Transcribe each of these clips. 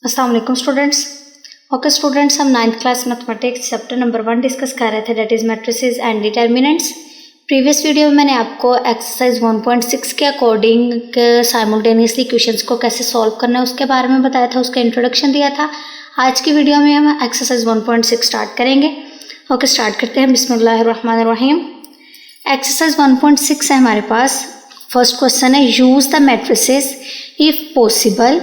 अस्सलाम वालेकुम students. Okay students, हम 9th class mathematics chapter number 1 discuss कर रहे थे, that is matrices and determinants. Previous video में मैंने आपको एक्सरसाइज 1.6 के अकॉर्डिंग साइमल्टेनियसली क्वेश्चंस को कैसे सॉल्व करना है उसके बारे में बताया था, उसका इंट्रोडक्शन दिया था। आज की वीडियो में हम एक्सरसाइज 1.6 स्टार्ट करेंगे। ओके स्टार्ट करते हैं। बिस्मिल्लाहिर्रहमानिर्रहीम। एक्सरसाइज 1.6 है हमारे पास। फर्स्ट क्वेश्चन है, use the matrices if possible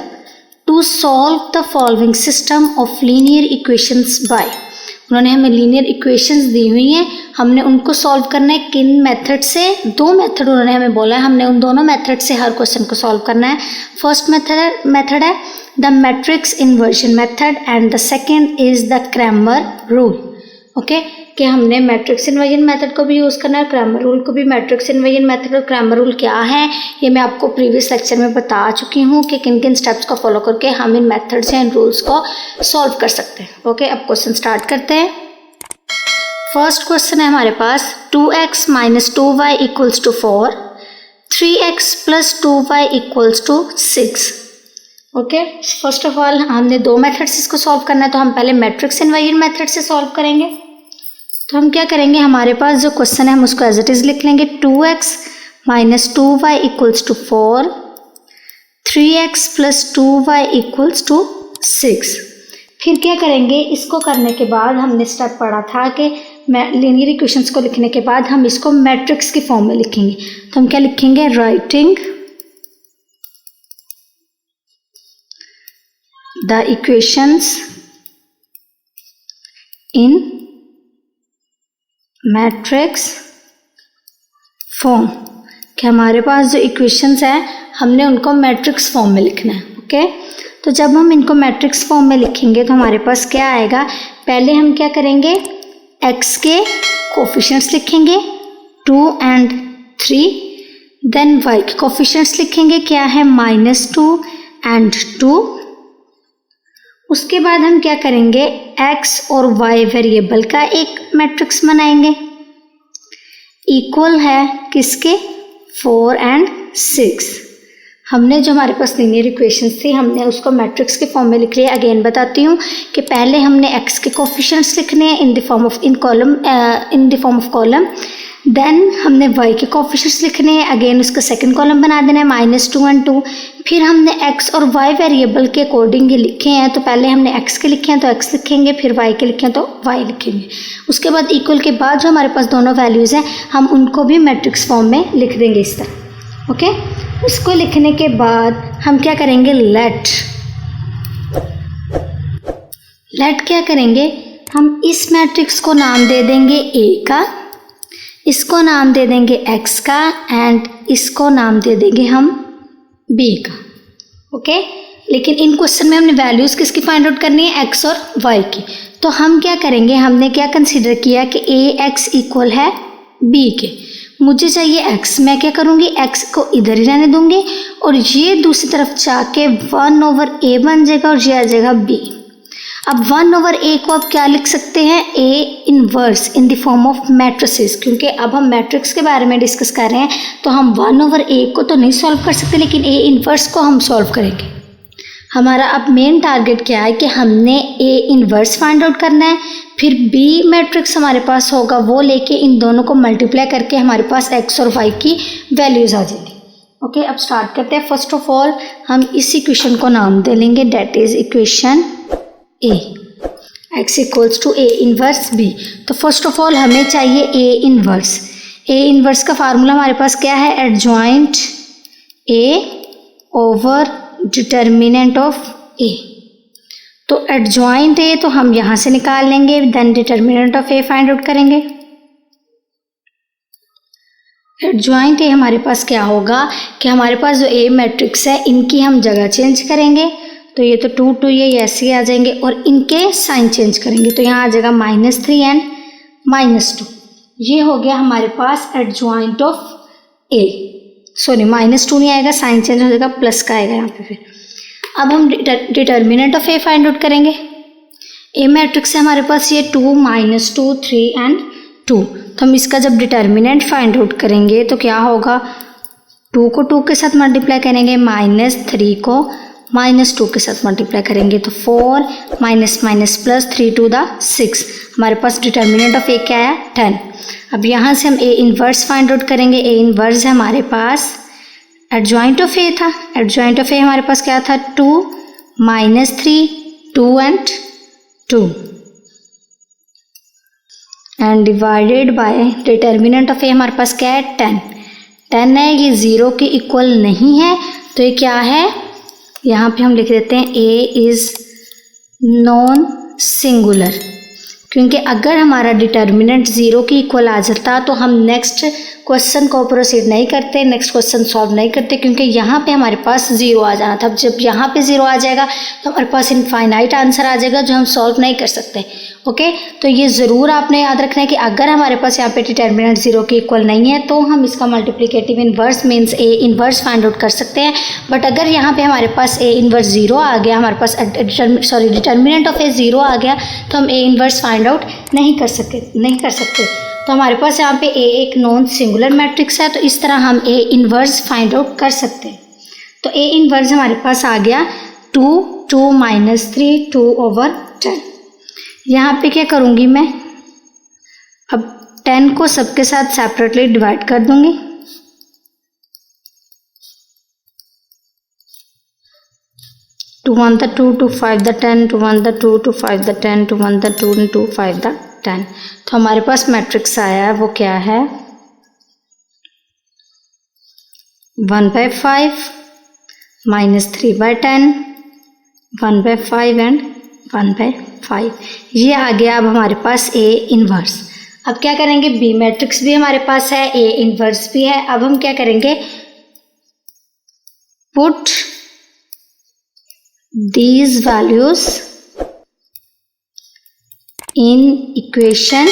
to solve the following system of linear equations by. उन्होंने हमें लीनियर इक्वेशंस दी हुई हैं, हमने उनको सॉल्व करना है किन मेथड से। दो मेथड उन्होंने हमें बोला है, हमने उन दोनों मेथड से हर क्वेश्चन को सॉल्व करना है। फर्स्ट मेथड है the matrix inversion method and the second is the Cramer rule. Okay कि हमने मैट्रिक्स इन्वर्जन मेथड को भी यूज़ करना है, क्रैमर रूल को भी। मैट्रिक्स इन्वर्जन मेथड और क्रैमर रूल क्या है ये मैं आपको प्रीवियस लेक्चर में बता चुकी हूँ कि किन किन स्टेप्स को फॉलो करके हम इन मेथड्स एंड रूल्स को सॉल्व कर सकते हैं। ओके अब क्वेश्चन स्टार्ट करते हैं। फर्स्ट क्वेश्चन है हमारे पास 2x - 2y = 4, 3x + 2y = 6। Okay first of all हमने दो मेथड से इसको सॉल्व करना है, तो हम पहले मैट्रिक्स इन्वर्जन मेथड से सॉल्व करेंगे। तो हम क्या करेंगे, हमारे पास जो क्वेश्चन है हम उसको एज इट इज़ लिख लेंगे। 2x - 2y = 4, 3x + 2y = 6। फिर क्या करेंगे, इसको करने के बाद हमने स्टेप पढ़ा था कि लीनियर इक्वेशंस को लिखने के बाद हम इसको मैट्रिक्स की फॉर्म में लिखेंगे। तो हम क्या लिखेंगे, writing the equations in matrix form. कि हमारे पास जो इक्वेशंस हैं हमने उनको मैट्रिक्स फॉर्म में लिखना है। ओके तो जब हम इनको मैट्रिक्स फॉर्म में लिखेंगे तो हमारे पास क्या आएगा, पहले हम क्या करेंगे, x के कोफिशिएंट्स लिखेंगे 2 और 3, देन y के कोफिशिएंट्स लिखेंगे, क्या है, -2 और 2। उसके बाद हम क्या करेंगे, x और y वेरिएबल का एक मैट्रिक्स बनाएंगे, इक्वल है किसके, 4 और 6। हमने जो हमारे पास लीनियर इक्वेशंस थी हमने उसको मैट्रिक्स के फॉर्म में लिख लिया। अगेन बताती हूँ कि पहले हमने x के कोफिशिएंट्स लिखने हैं in the form of column, then हमने y के कोफिशिएंट्स लिखने हैं, अगेन उसका सेकंड कॉलम बना देना है -2 और 2। फिर हमने x और y वेरिएबल के अकॉर्डिंग ये लिखे हैं, तो पहले हमने x के लिखे हैं तो x लिखेंगे, फिर y के लिखे हैं तो y लिखेंगे। उसके बाद इक्वल के बाद जो हमारे पास दोनों वैल्यूज़ हैं हम उनको भी मैट्रिक्स फॉर्म में लिख देंगे इस तरह। ओके उसको लिखने के बाद हम क्या करेंगे, लेट क्या करेंगे, हम इस मैट्रिक्स को नाम दे देंगे A का, इसको नाम दे देंगे x का एंड इसको नाम दे देंगे हम b का। ओके लेकिन इन क्वेश्चन में हमने वैल्यूज़ किसकी फाइंड आउट करनी है, x और y की। तो हम क्या करेंगे, हमने क्या कंसीडर किया कि ax इक्वल है b के, मुझे चाहिए x, मैं क्या करूँगी, x को इधर ही रहने दूंगी और ये दूसरी तरफ जाके 1/a बन जाएगा और ये आ जाएगा b। अब 1/a को आप क्या लिख सकते हैं, a inverse in the form of matrices. क्योंकि अब हम मैट्रिक्स के बारे में डिस्कस कर रहे हैं तो हम 1/a को तो नहीं सॉल्व कर सकते, लेकिन a इनवर्स को हम सॉल्व करेंगे। हमारा अब मेन टारगेट क्या है कि हमने a इनवर्स फाइंड आउट करना है, फिर b मैट्रिक्स हमारे पास होगा, वो लेके इन दोनों को मल्टीप्लाई करके हमारे पास x और y की वैल्यूज़ आ जाएगी। ओके अब स्टार्ट करते हैं। फर्स्ट ऑफ ऑल हम इस इक्वेशन को नाम दे लेंगे, that is equation a, x = a inverse b। तो फर्स्ट ऑफ ऑल हमें चाहिए a इनवर्स। a इनवर्स का फार्मूला हमारे पास क्या है, adjoint a over determinant of a। तो एडजॉइंट a तो हम यहाँ से निकाल लेंगे, then determinant of a find out करेंगे। एडजॉइंट a हमारे पास क्या होगा कि हमारे पास जो a मैट्रिक्स है इनकी हम जगह चेंज करेंगे, तो ये तो 2 2 ये ऐसे ही आ जाएंगे और इनके साइन चेंज करेंगे, तो यहाँ आ जाएगा -3 और -2। ये हो गया हमारे पास एडजॉइंट ऑफ a। सॉरी -2 नहीं आएगा, साइन चेंज हो जाएगा, प्लस का आएगा यहाँ पे। फिर अब हम determinant of a find out करेंगे। a मैट्रिक्स है हमारे पास ये 2 -2 3 और 2। तो हम इसका जब डिटर्मिनेंट फाइंड आउट करेंगे तो क्या होगा, 2 को 2 के साथ मल्टीप्लाई करेंगे, -3 को -2 के साथ मल्टीप्लाई करेंगे तो 4 minus minus plus 3 to the 6, हमारे पास डिटर्मिनेंट ऑफ ए क्या आया 10। अब यहाँ से हम ए इनवर्स फाइंड आउट करेंगे। ए इनवर्स है हमारे पास एडजॉइंट ऑफ ए था, एडजॉइंट ऑफ ए हमारे पास क्या था 2 -3 2 and 2 and divided by determinant of A हमारे पास क्या है 10 है, ये 0 के इक्वल नहीं है तो ये क्या है, यहाँ पे हम लिख देते हैं ए इज नॉन सिंगुलर, क्योंकि अगर हमारा डिटर्मिनेंट 0 के इक्वल आ जाता तो हम नेक्स्ट क्वेश्चन को प्रोसीड नहीं करते, नेक्स्ट क्वेश्चन सॉल्व नहीं करते, क्योंकि यहाँ पे हमारे पास 0 आ जाना था। अब जब यहाँ पे 0 आ जाएगा तो हमारे पास इनफाइनाइट आंसर आ जाएगा जो हम सॉल्व नहीं कर सकते। ओके, तो ये ज़रूर आपने याद रखना है कि अगर हमारे पास यहाँ पे डिटर्मिनेंट 0 के इक्वल नहीं है तो हम इसका multiplicative inverse means A inverse find out कर सकते हैं। बट अगर यहाँ पे हमारे पास ए इन्वर्स 0 आ गया, हमारे पास डिटर्मिनेंट ऑफ ए 0 आ गया तो हम ए इन्वर्स फाइंड आउट नहीं कर सकते। तो हमारे पास यहाँ पे ए एक नॉन सिंगुलर मैट्रिक्स है, तो इस तरह हम ए इन्वर्स फाइंड आउट कर सकते हैं। तो ए इन्वर्स हमारे पास आ गया 2 माइनस 3 2/10। यहाँ पे क्या करूँगी मैं, अब 10 को सबके साथ सेपरेटली डिवाइड कर दूँगी। To 1 the 2 2 5 the 10 2 1 the 2 2 5 the 10 2 1 the 2 2 5 the 10। तो हमारे पास मैट्रिक्स आया है वो क्या है 1/5 -3/10 1/5 एंड 1/5। ये आ गया अब हमारे पास ए इन्वर्स। अब क्या करेंगे, बी मैट्रिक्स भी हमारे पास है, ए इन्वर्स भी है। अब हम क्या करेंगे, पुट these values in equation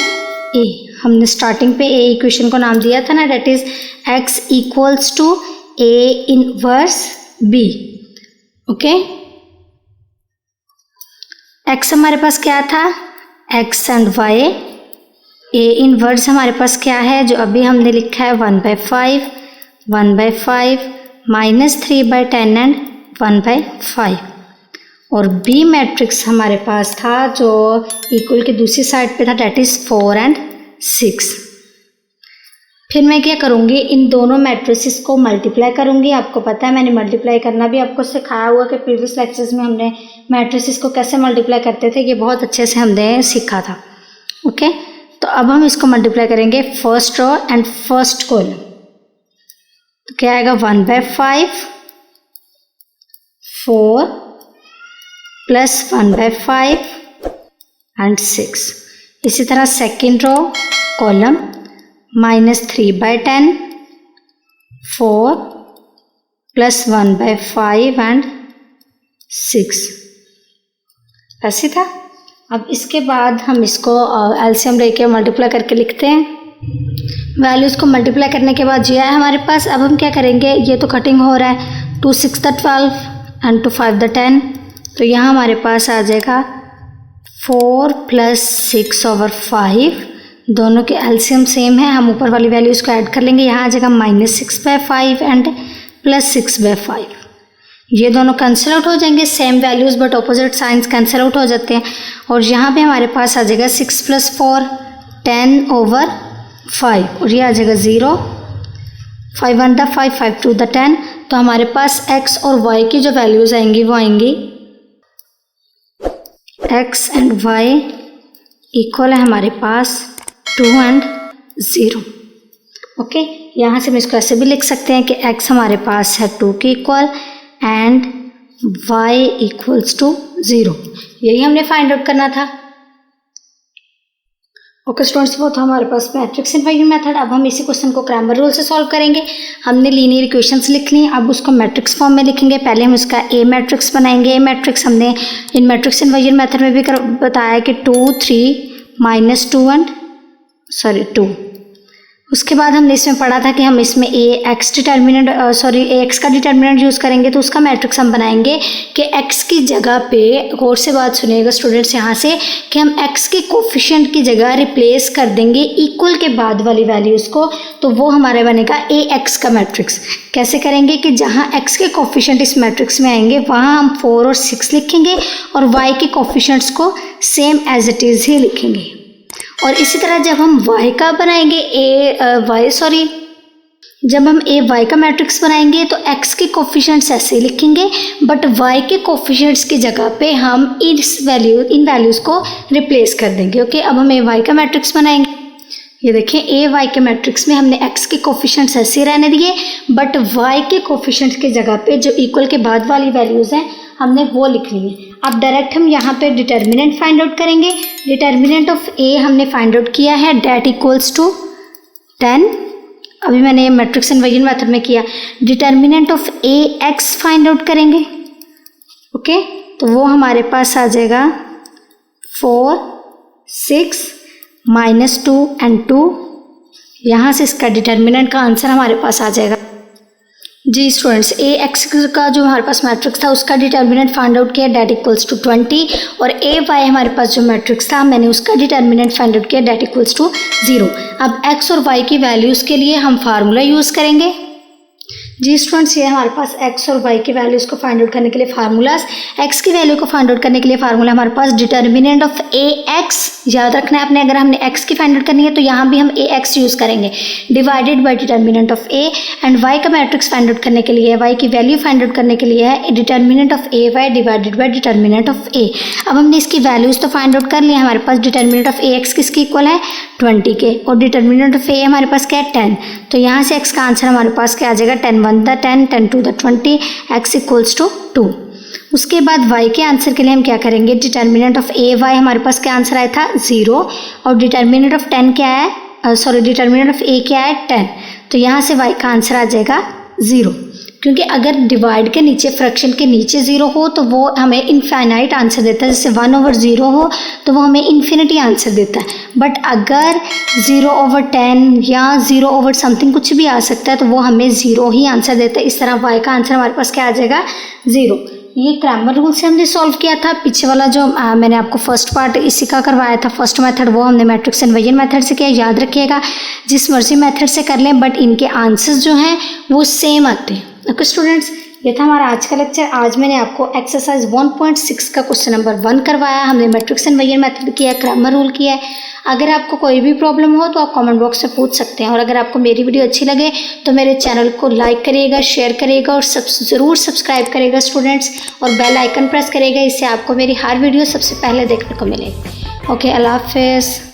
A। हमने स्टार्टिंग पे A इक्वेशन को नाम दिया था ना, that is x equals to A inverse B। Okay, x हमारे पास क्या था x and y, A inverse हमारे पास क्या है जो अभी हमने लिखा है 1/5 -3/10 एंड 1/5। और बी मैट्रिक्स हमारे पास था जो इक्वल के दूसरी साइड पे था, डेट इज़ 4 and 6। फिर मैं क्या करूँगी, इन दोनों मैट्रिसेस को मल्टीप्लाई करूँगी। आपको पता है मैंने मल्टीप्लाई करना भी आपको सिखाया हुआ कि प्रीवियस लेक्चर्स में हमने मैट्रिसेस को कैसे मल्टीप्लाई करते थे, ये बहुत अच्छे से हमने सीखा था। ओके, तो अब हम इसको मल्टीप्लाई करेंगे first row and first column. तो क्या आएगा 1/5 4 प्लस 1/5 एंड 6। इसी तरह second row column -3/10 4 plus 1/5 and 6 ऐसे था। अब इसके बाद हम इसको एलसीएम लेके मल्टीप्लाई करके लिखते हैं। वैल्यूज़ को मल्टीप्लाई करने के बाद ये है हमारे पास। अब हम क्या करेंगे, ये तो कटिंग हो रहा है 2 6 the 12 एंड 2 5 the 10, तो यहाँ हमारे पास आ जाएगा 4 + 6/5। दोनों के एलसीएम सेम है, हम ऊपर वाली वैल्यूज़ को ऐड कर लेंगे। यहाँ आ जाएगा -6/5 एंड +6/5। ये दोनों कैंसिल आउट हो जाएंगे, same values but opposite science cancel out हो जाते हैं। और यहाँ पे हमारे पास आ जाएगा 6 + 4 10/5 और ये आ जाएगा 0 5 1 the 5 5 2 the 10। तो हमारे पास x और y की जो वैल्यूज़ आएंगी वो आएंगी x एंड y इक्वल है हमारे पास 2 and 0। ओके, यहाँ से हम इसको ऐसे भी लिख सकते हैं कि x हमारे पास है 2 के equal and y equals to 0। यही हमने फाइंड आउट करना था। ओके स्टूडेंट्स, वो था हमारे पास मैट्रिक्स इन्वर्जन मेथड। अब हम इसी क्वेश्चन को क्रैमर रूल से सॉल्व करेंगे। हमने लीनियर इक्वेशंस लिख ली, अब उसको मैट्रिक्स फॉर्म में लिखेंगे। पहले हम इसका ए मैट्रिक्स बनाएंगे। ए मैट्रिक्स हमने इन मैट्रिक्स इन्वर्जन मेथड में भी बताया कि 2 3 -2 एंड 2। उसके बाद हमने इसमें पढ़ा था कि हम इसमें एक्स का डिटर्मिनेंट यूज़ करेंगे, तो उसका मैट्रिक्स हम बनाएंगे कि एक्स की जगह पे, गौर से बात सुनिएगा स्टूडेंट्स यहाँ से, कि हम एक्स के कोफिशिएंट की जगह रिप्लेस कर देंगे इक्वल के बाद वाली वैल्यूज़ को, तो वो हमारा बनेगा ए एक्स का मैट्रिक्स। कैसे करेंगे कि जहाँ एक्स के कोफिशिएंट इस मैट्रिक्स में आएंगे वहाँ हम 4 और 6 लिखेंगे और वाई के कोफिशिएंट्स को सेम एज इट इज़ ही लिखेंगे। और इसी तरह जब हम y का बनाएंगे जब हम y का मैट्रिक्स बनाएंगे तो x के कोफिशिएंट्स ऐसे ही लिखेंगे, बट y के कोफिशिएंट्स की जगह पे हम इन वैल्यूज़ को रिप्लेस कर देंगे। ओके, अब हम y का मैट्रिक्स बनाएंगे। ये देखिए y के मैट्रिक्स में हमने x के कोफिशिएंट्स ऐसे ही रहने दिए, बट y के कोफिशिएंट्स की जगह पे जो इक्वल के बाद वाली वैल्यूज़ हैं हमने वो लिख ली है। अब डायरेक्ट हम यहाँ पे डिटर्मिनेंट फाइंड आउट करेंगे। डिटर्मिनेंट ऑफ a हमने फाइंड आउट किया है, डेट इक्वल्स टू 10। अभी मैंने मैट्रिक्स इन्वर्जन मेथड में किया। Determinant of a x find out करेंगे। ओके, तो वो हमारे पास आ जाएगा 4, 6 -2 एंड 2। यहाँ से इसका डिटर्मिनेंट का आंसर हमारे पास आ जाएगा। जी स्टूडेंट्स, ए एक्स का जो हमारे पास मैट्रिक्स था उसका डिटर्मिनेंट फाइंड आउट किया, डेट इक्वल्स टू 20, और ए वाई हमारे पास जो मैट्रिक्स था मैंने उसका डिटर्मिनेंट फाइंड आउट किया, डेट इक्वल्स टू 0। अब एक्स और वाई की वैल्यूज़ के लिए हम फार्मूला यूज़ करेंगे। जी स्टूडेंट्स, ये हमारे पास x और y की वैल्यूज़ को फाइंड आउट करने के लिए फार्मूलाज। x की वैल्यू को फाइंड आउट करने के लिए फार्मूला हमारे पास डिटर्मिनेंट ऑफ a x, याद रखना है आपने, अगर हमने x की फाइंड आउट करनी है तो यहाँ भी हम a x यूज़ करेंगे, divided by determinant of a। And y का मैट्रिक्स फाइंड आउट करने के लिए, y की वैल्यू फाइंड आउट करने के लिए है determinant of a y divided by determinant of a। अब हमने इसकी वैल्यूज़ तो फाइंड आउट कर लिया। हमारे पास डिटर्मिनेंट ऑफ a x किसके इक्वल है, 20 के, और डिटर्मिनेंट ऑफ a हमारे पास क्या है, 10। तो यहाँ से x का आंसर हमारे पास क्या आ जाएगा, 10 1 10, 10 2 20, x इक्वल्स टू 2। उसके बाद y के आंसर के लिए हम क्या करेंगे, डिटर्मिनेंट ऑफ a y हमारे पास क्या आंसर आया था, 0, और डिटर्मिनेंट ऑफ 10 क्या है, डिटर्मिनेंट ऑफ a क्या है, 10। तो यहाँ से y का आंसर आ जाएगा 0, क्योंकि अगर डिवाइड के नीचे, फ्रैक्शन के नीचे 0 हो तो वो हमें इनफाइनाइट आंसर देता है। जैसे 1/0 हो तो वो हमें इन्फिनिटी आंसर देता है, बट अगर 0/10 या 0 समथिंग कुछ भी आ सकता है तो वो हमें 0 ही आंसर देता है। इस तरह y का आंसर हमारे पास क्या आ जाएगा, 0। ये क्रैमर रूल से हमने सॉल्व किया था। पीछे वाला जो मैंने आपको फर्स्ट पार्ट इसी का करवाया था, फर्स्ट मेथड, वो हमने मैट्रिक्स इन्वर्जन मेथड से किया। याद रखिएगा, जिस मर्जी मेथड से कर लें बट इनके आंसर्स जो हैं वो सेम आते हैं। ओके स्टूडेंट्स, ये था हमारा आज का लेक्चर। आज मैंने आपको एक्सरसाइज 1.6 का क्वेश्चन नंबर 1 करवाया। हमने मैट्रिक्स इन्वर्जन मेथड किया, क्रैमर रूल किया है। अगर आपको कोई भी प्रॉब्लम हो तो आप कमेंट बॉक्स में पूछ सकते हैं, और अगर आपको मेरी वीडियो अच्छी लगे तो मेरे चैनल को लाइक करिएगा, शेयर करिएगा और ज़रूर सब्सक्राइब करिएगा स्टूडेंट्स, और बेल आइकन प्रेस करिएगा, इससे आपको मेरी हर वीडियो सबसे पहले देखने को मिले। ओके, अल्लाह हाफिज़।